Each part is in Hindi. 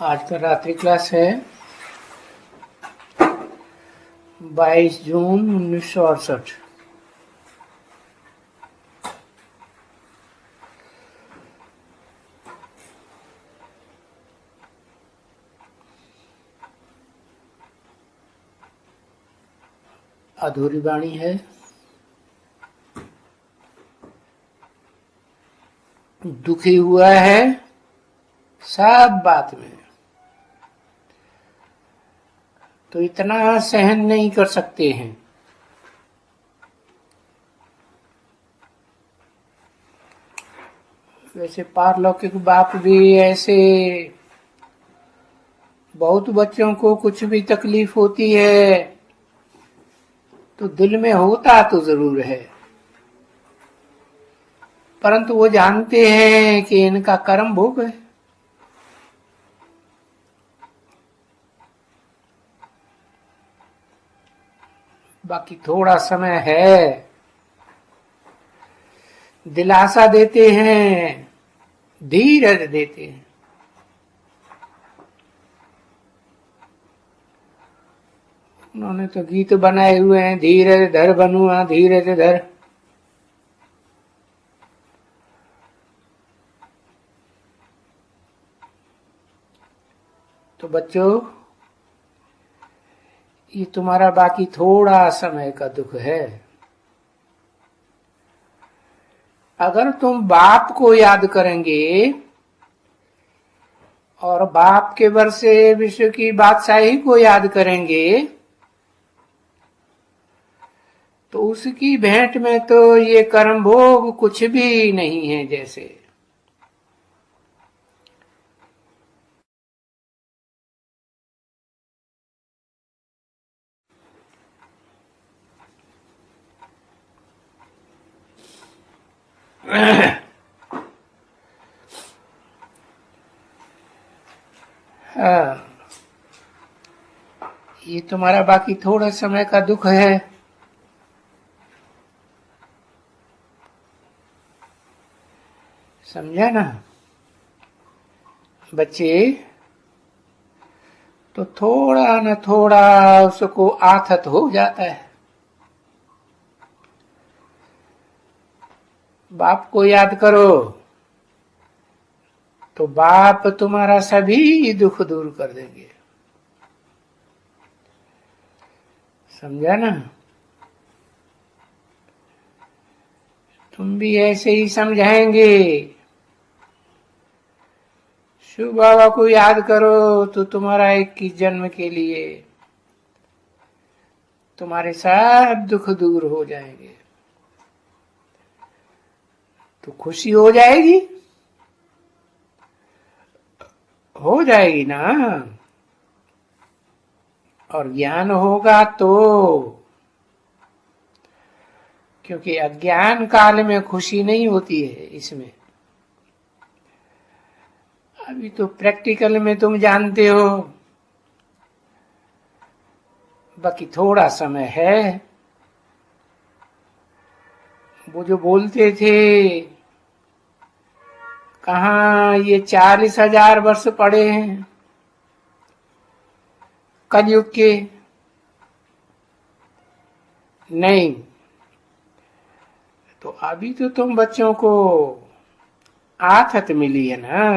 आज का रात्रि क्लास है 22 जून 1968। अधूरी वाणी है। दुखी हुआ है सब बात में, तो इतना सहन नहीं कर सकते हैं। वैसे पारलौकिक बाप भी ऐसे बहुत बच्चों को कुछ भी तकलीफ होती है तो दिल में होता तो जरूर है, परंतु वो जानते हैं कि इनका कर्म भोग है। बाकी थोड़ा समय है, दिलासा देते हैं, धीरज देते हैं। उन्होंने तो गीत बनाए हुए हैं, धीरज धर बनुआ धीरज धर। तो बच्चों, ये तुम्हारा बाकी थोड़ा समय का दुख है। अगर तुम बाप को याद करेंगे और बाप के वर्षे विश्व की बादशाही को याद करेंगे तो उसकी भेंट में तो ये कर्म भोग कुछ भी नहीं है। जैसे हाँ, ये तुम्हारा बाकी थोड़ा समय का दुख है। समझा ना बच्चे? तो थोड़ा न थोड़ा उसको आथत हो जाता है। बाप को याद करो तो बाप तुम्हारा सभी दुख दूर कर देंगे। समझा ना? तुम भी ऐसे ही समझाएंगे। शिव बाबा को याद करो तो तुम्हारा 21 जन्म के लिए तुम्हारे सब दुख दूर हो जाएंगे, तो खुशी हो जाएगी। हो जाएगी ना? और ज्ञान होगा तो, क्योंकि अज्ञान काल में खुशी नहीं होती है। इसमें अभी तो प्रैक्टिकल में तुम जानते हो, बाकी थोड़ा समय है। वो जो बोलते थे कहाँ ये 40,000 वर्ष पड़े हैं कलयुग के, नहीं। तो अभी तो तुम बच्चों को आथत मिली है ना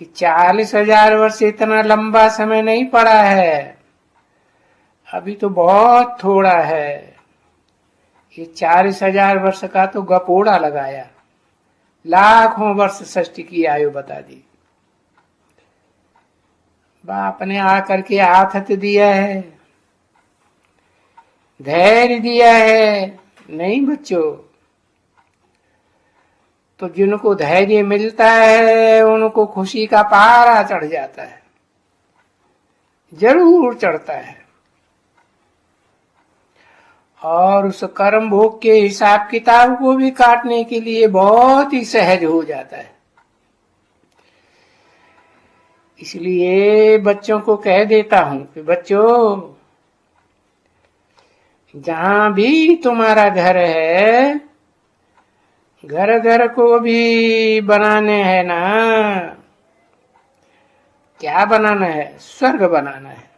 कि 40,000 वर्ष इतना लंबा समय नहीं पड़ा है, अभी तो बहुत थोड़ा है। ये 40,000 वर्ष का तो गपोड़ा लगाया, लाखों वर्ष सृष्टि की आयु बता दी। बाप ने आकर के आथत दिया है, धैर्य दिया है। नहीं बच्चों, तो जिनको धैर्य मिलता है उनको खुशी का पारा चढ़ जाता है, जरूर चढ़ता है। और उस कर्म भोग के हिसाब किताब को भी काटने के लिए बहुत ही सहज हो जाता है। इसलिए बच्चों को कह देता हूं कि बच्चों, जहां भी तुम्हारा घर है, घर घर को भी बनाने है ना। क्या बनाना है? स्वर्ग बनाना है।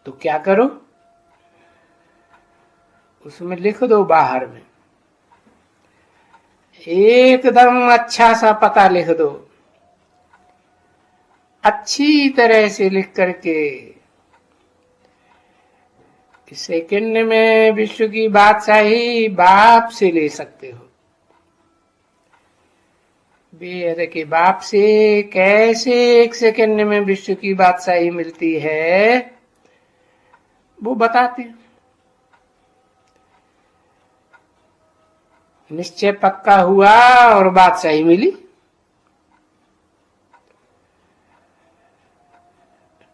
तो क्या करो? उसमें लिख दो बाहर में, एकदम अच्छा सा पता लिख दो, अच्छी तरह से लिख करके कि सेकंड में विश्व की बादशाही बाप से ले सकते हो। बेहद के बाप से कैसे एक सेकंड में विश्व की बादशाही मिलती है वो बताते हैं। निश्चय पक्का हुआ और बादशाही मिली।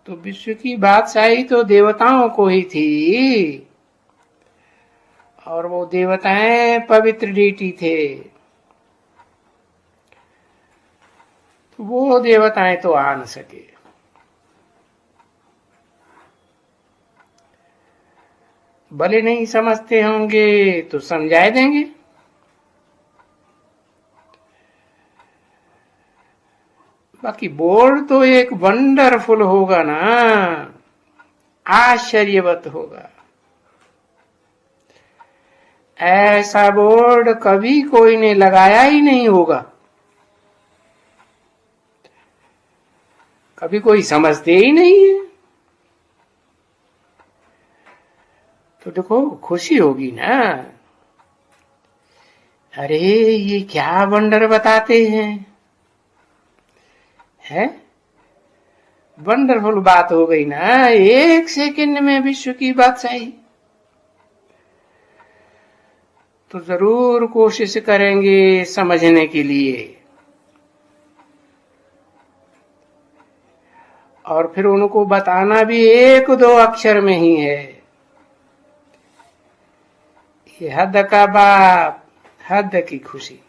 तो विश्व की बादशाही तो देवताओं को ही थी, और वो देवताएं पवित्र डीटी थे। तो वो देवताएं तो आ न सके। भले नहीं समझते होंगे तो समझा देंगे। बाकी बोर्ड तो एक वंडरफुल होगा ना, आश्चर्यवत होगा। ऐसा बोर्ड कभी कोई ने लगाया ही नहीं होगा, कभी कोई समझते ही नहीं है। तो देखो खुशी होगी ना, अरे ये क्या वंडर बताते हैं, है वंडरफुल बात हो गई ना, एक सेकंड में विश्व की बादशाही। तो जरूर कोशिश करेंगे समझने के लिए, और फिर उनको बताना भी एक दो अक्षर में ही है। ये हद का बाप, हद की खुशी,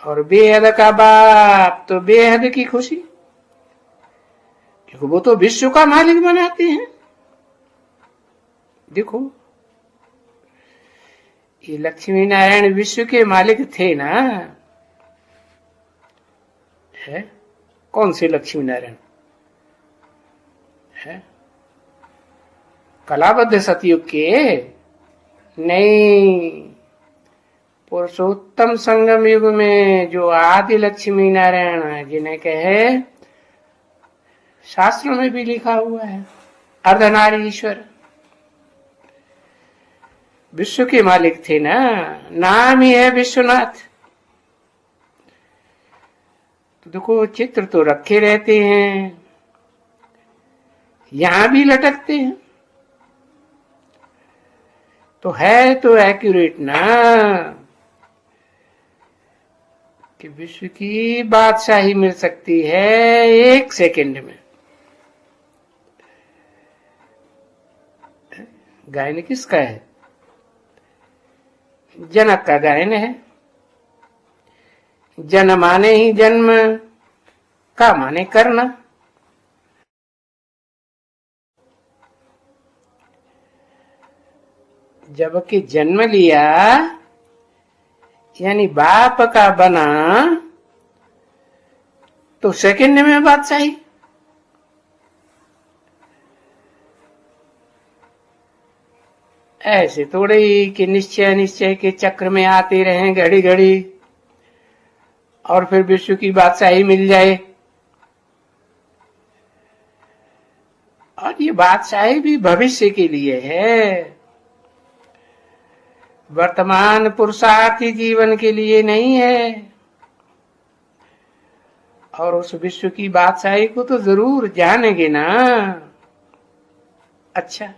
और बेहद का बाप तो बेहद की खुशी, क्योंकि वो तो विश्व का मालिक बनाते हैं। देखो ये लक्ष्मी नारायण विश्व के मालिक थे ना, है कौन से लक्ष्मी नारायण है? कलाबद्ध सतयुग के नहीं, पुरुषोत्तम संगम युग में जो आदि लक्ष्मी नारायण है, जिन्हें कहे शास्त्रों में भी लिखा हुआ है अर्धनारीश्वर, विश्व के मालिक थे ना, नाम ही है विश्वनाथ। तो देखो चित्र तो रखे रहते हैं, यहां भी लटकते हैं, तो है तो एक्यूरेट ना कि विश्व की बादशाही मिल सकती है एक सेकंड में। गायन किसका है? जनक का गायन है। जन माने ही जन्म, का माने करना। जबकि जन्म लिया यानी बाप का बना तो सेकंड में बादशाही। ऐसे थोड़े ही कि निश्चय निश्चय के चक्र में आते रहें घड़ी घड़ी और फिर विश्व की बादशाही मिल जाए। और ये बादशाही भी भविष्य के लिए है, वर्तमान पुरुषार्थी जीवन के लिए नहीं है। और उस विश्व की बादशाही को तो जरूर जानेंगे ना। अच्छा,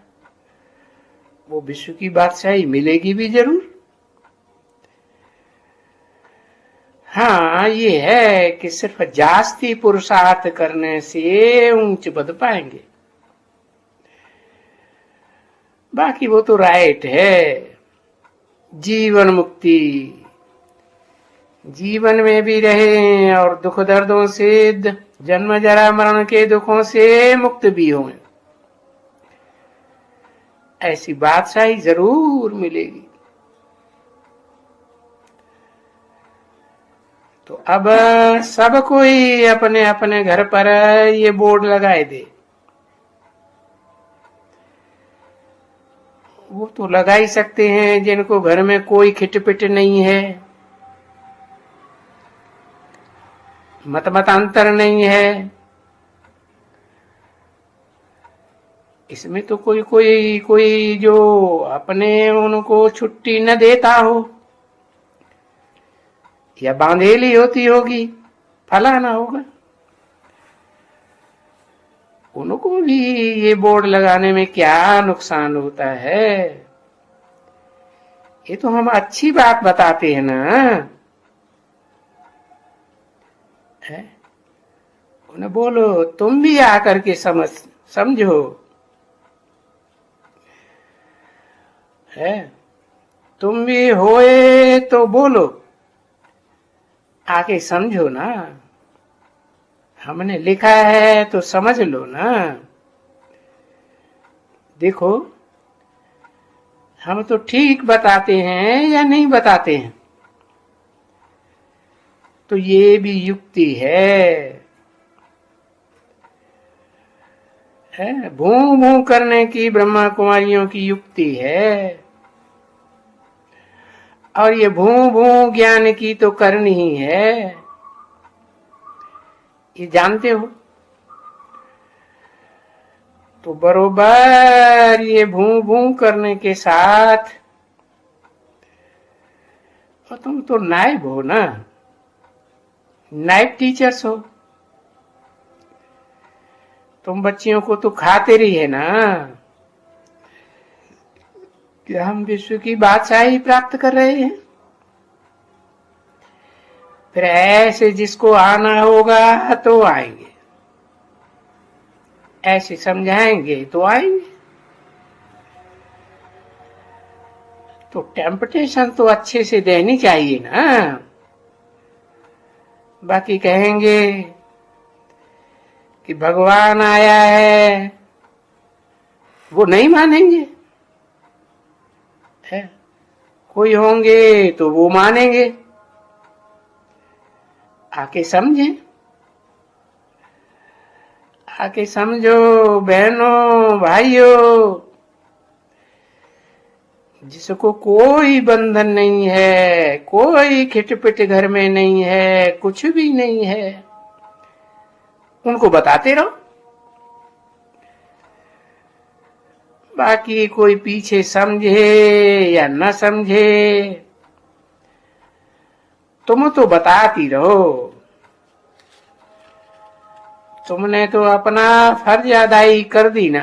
वो विश्व की बादशाही मिलेगी भी जरूर। हाँ ये है कि सिर्फ जास्ती पुरुषार्थ करने से ऊंच पद पाएंगे, बाकी वो तो राइट है। जीवन मुक्ति, जीवन में भी रहे और दुख दर्दों से, जन्म जरा मरण के दुखों से मुक्त भी हों, ऐसी बादशाही जरूर मिलेगी। तो अब सब कोई अपने अपने घर पर ये बोर्ड लगाए दे। वो तो लगा ही सकते हैं जिनको घर में कोई खिटपिट नहीं है, मतमतांतर नहीं है। इसमें तो कोई कोई कोई जो अपने उनको छुट्टी न देता हो या बांधेली होती होगी, फलाना होगा, उनको भी ये बोर्ड लगाने में क्या नुकसान होता है। ये तो हम अच्छी बात बताते हैं ना, है? उन्हें बोलो तुम भी आकर के समझो, है? तुम भी होए तो बोलो, आके समझो ना, हमने लिखा है तो समझ लो ना। देखो हम तो ठीक बताते हैं या नहीं बताते हैं, तो ये भी युक्ति है। भू भू करने की ब्रह्मा कुमारियों की युक्ति है, और ये भू भू ज्ञान की तो करनी ही है, ये जानते हो। तो बरोबर ये भू भू करने के साथ, और तुम तो नायब हो ना, नायब टीचर्स हो, तुम बच्चियों को तो खाते रही है ना कि हम विश्व की बादशाही प्राप्त कर रहे हैं। फिर ऐसे जिसको आना होगा तो आएंगे, ऐसे समझाएंगे तो आएंगे। तो टेम्पटेशन तो अच्छे से देनी चाहिए ना। बाकी कहेंगे कि भगवान आया है, वो नहीं मानेंगे, है? कोई होंगे तो वो मानेंगे। आके समझे, आके समझो बहनों भाइयों, जिसको कोई बंधन नहीं है, कोई खिटपिट घर में नहीं है, कुछ भी नहीं है, उनको बताते रहो। बाकी कोई पीछे समझे या न समझे, तुम तो बताती रहो। तुमने तो अपना फर्ज अदाई कर दी ना।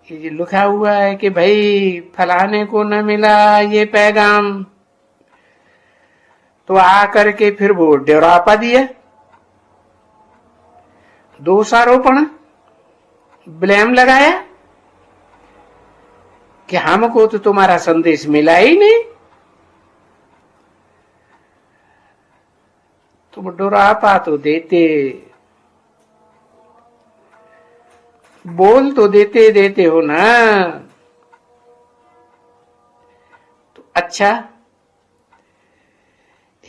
ये लिखा हुआ है कि भाई फलाने को न मिला ये पैगाम, तो आकर के फिर वो डरापा दिया, दोषारोपण, ब्लेम लगाया कि हमको तो तुम्हारा संदेश मिला ही नहीं। तुम डरापा तो देते, बोल तो देते देते हो ना। तो अच्छा,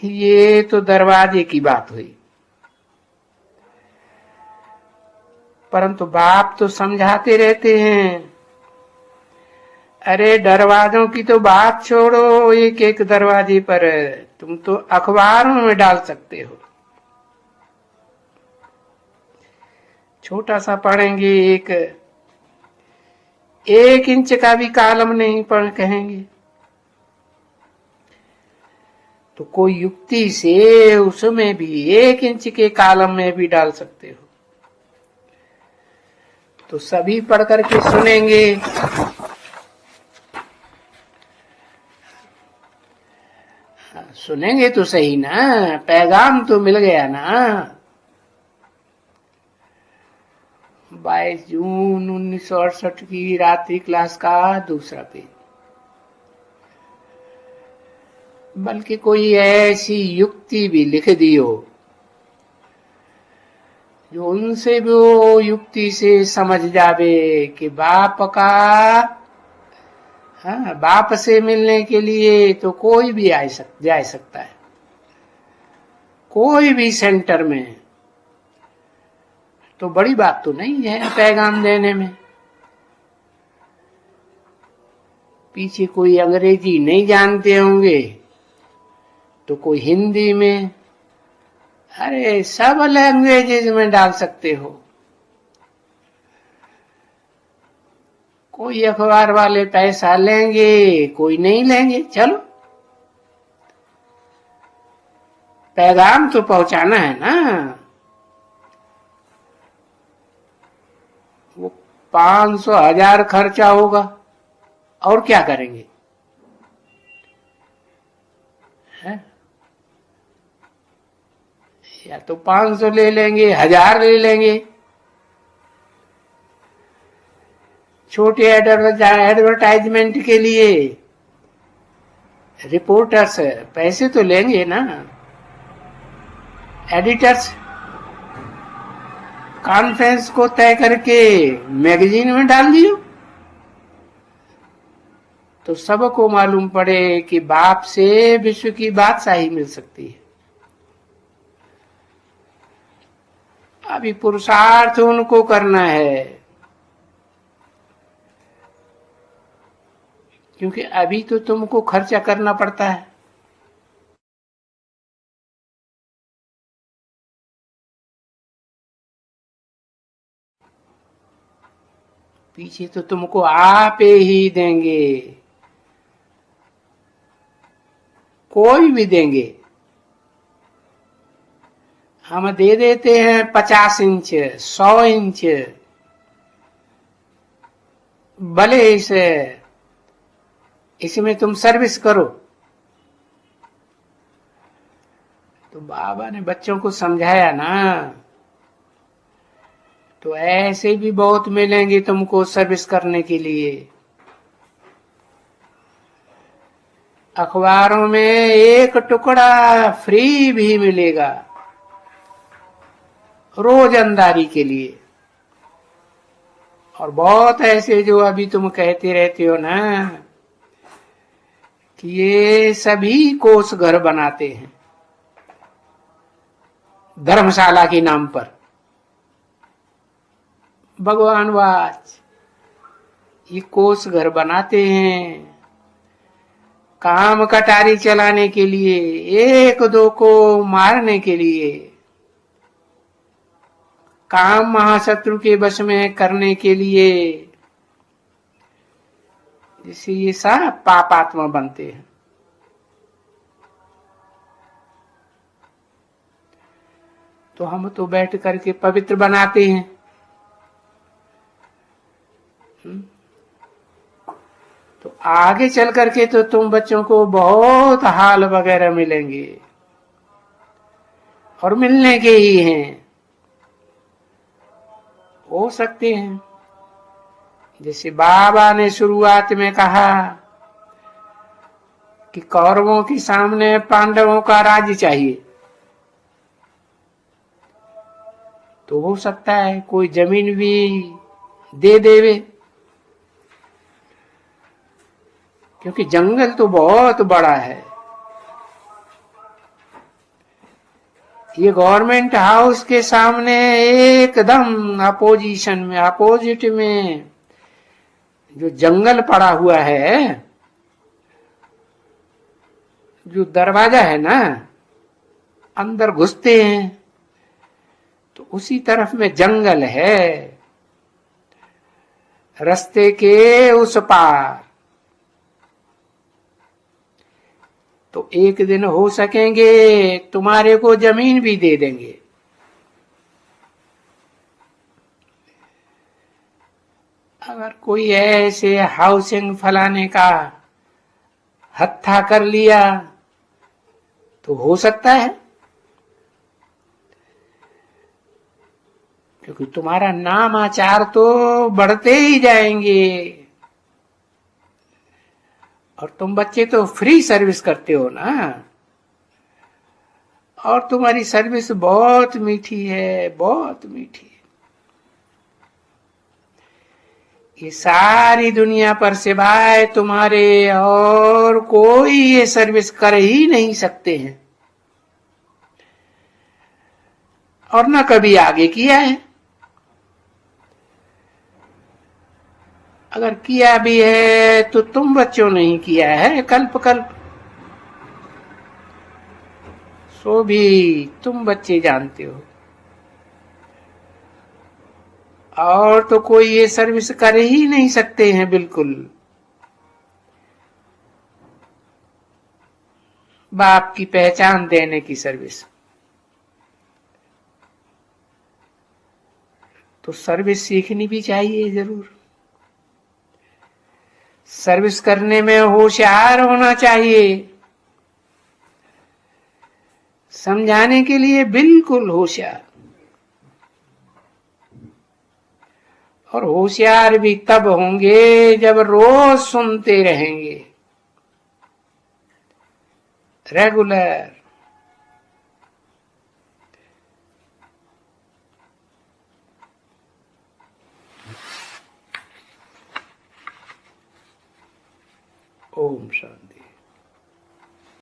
ये तो दरवाजे की बात हुई, परंतु बाप तो समझाते रहते हैं। अरे दरवाजों की तो बात छोड़ो, एक एक दरवाजे पर तुम तो अखबारों में डाल सकते हो। छोटा सा पढ़ेंगे, एक इंच का भी कालम नहीं पढ़ कहेंगे, तो कोई युक्ति से उसमें भी 1 इंच के कालम में भी डाल सकते हो। तो सभी पढ़ करके सुनेंगे, सुनेंगे तो सही ना, पैगाम तो मिल गया ना। 22 जून 1968 की रात्रि क्लास का दूसरा पेज। बल्कि कोई ऐसी युक्ति भी लिख दियो जो उनसे भी वो युक्ति से समझ जावे कि बाप का हाँ, बाप से मिलने के लिए तो कोई भी जा सकता है, कोई भी सेंटर में। तो बड़ी बात तो नहीं है पैगाम देने में। पीछे कोई अंग्रेजी नहीं जानते होंगे तो कोई हिंदी में, अरे सब लैंग्वेजेज में डाल सकते हो। कोई अखबार वाले पैसा लेंगे, कोई नहीं लेंगे, चलो पैगाम तो पहुंचाना है ना। वो 500,000 खर्चा होगा और क्या करेंगे, है? या तो 500 ले लेंगे, 1000 ले लेंगे। छोटे एडवर्टाइजमेंट के लिए रिपोर्टर्स पैसे तो लेंगे ना, एडिटर्स कॉन्फ्रेंस को तय करके मैगजीन में डाल दियो तो सबको मालूम पड़े कि बाप से विश्व की बादशाही मिल सकती है। अभी पुरुषार्थ उनको करना है, क्योंकि अभी तो तुमको खर्चा करना पड़ता है। पीछे तो तुमको आप ही देंगे, कोई भी देंगे। हम दे देते हैं 50 इंच 100 इंच, भले इसमें तुम सर्विस करो। तो बाबा ने बच्चों को समझाया ना, तो ऐसे भी बहुत मिलेंगे तुमको सर्विस करने के लिए। अखबारों में एक टुकड़ा फ्री भी मिलेगा रोजंदारी के लिए। और बहुत ऐसे जो अभी तुम कहते रहते हो ना कि ये सभी कोष घर बनाते हैं धर्मशाला के नाम पर। भगवान वाच ये कोष घर बनाते हैं काम कटारी चलाने के लिए, एक दो को मारने के लिए, काम महाशत्रु के वश में करने के लिए, जिससे ये सब पापात्मा बनते हैं। तो हम तो बैठ करके पवित्र बनाते हैं। तो आगे चल करके तो तुम बच्चों को बहुत हाल वगैरह मिलेंगे और मिलने के ही हैं, हो सकते हैं। जैसे बाबा ने शुरुआत में कहा कि कौरवों के सामने पांडवों का राज्य चाहिए, तो हो सकता है कोई जमीन भी दे देवे, क्योंकि जंगल तो बहुत बड़ा है। ये गवर्नमेंट हाउस के सामने एकदम अपोजिशन में, अपोजिट में जो जंगल पड़ा हुआ है, जो दरवाजा है ना, अंदर घुसते हैं तो उसी तरफ में जंगल है, रास्ते के उस पार। तो एक दिन हो सकेंगे तुम्हारे को जमीन भी दे देंगे। अगर कोई ऐसे हाउसिंग फलाने का हत्था कर लिया तो हो सकता है, क्योंकि तुम्हारा नाम आचार तो बढ़ते ही जाएंगे। और तुम बच्चे तो फ्री सर्विस करते हो ना, और तुम्हारी सर्विस बहुत मीठी है, बहुत मीठी है। ये सारी दुनिया पर सिवाय तुम्हारे और कोई ये सर्विस कर ही नहीं सकते हैं, और न कभी आगे किया है। अगर किया भी है तो तुम बच्चों ने ही किया है कल्प कल्प, सो भी तुम बच्चे जानते हो। और तो कोई ये सर्विस कर ही नहीं सकते हैं बिल्कुल। बाप की पहचान देने की सर्विस, तो सर्विस सीखनी भी चाहिए जरूर। सर्विस करने में होशियार होना चाहिए, समझाने के लिए बिल्कुल होशियार। और होशियार भी तब होंगे जब रोज सुनते रहेंगे, रेगुलर। ओम शांति।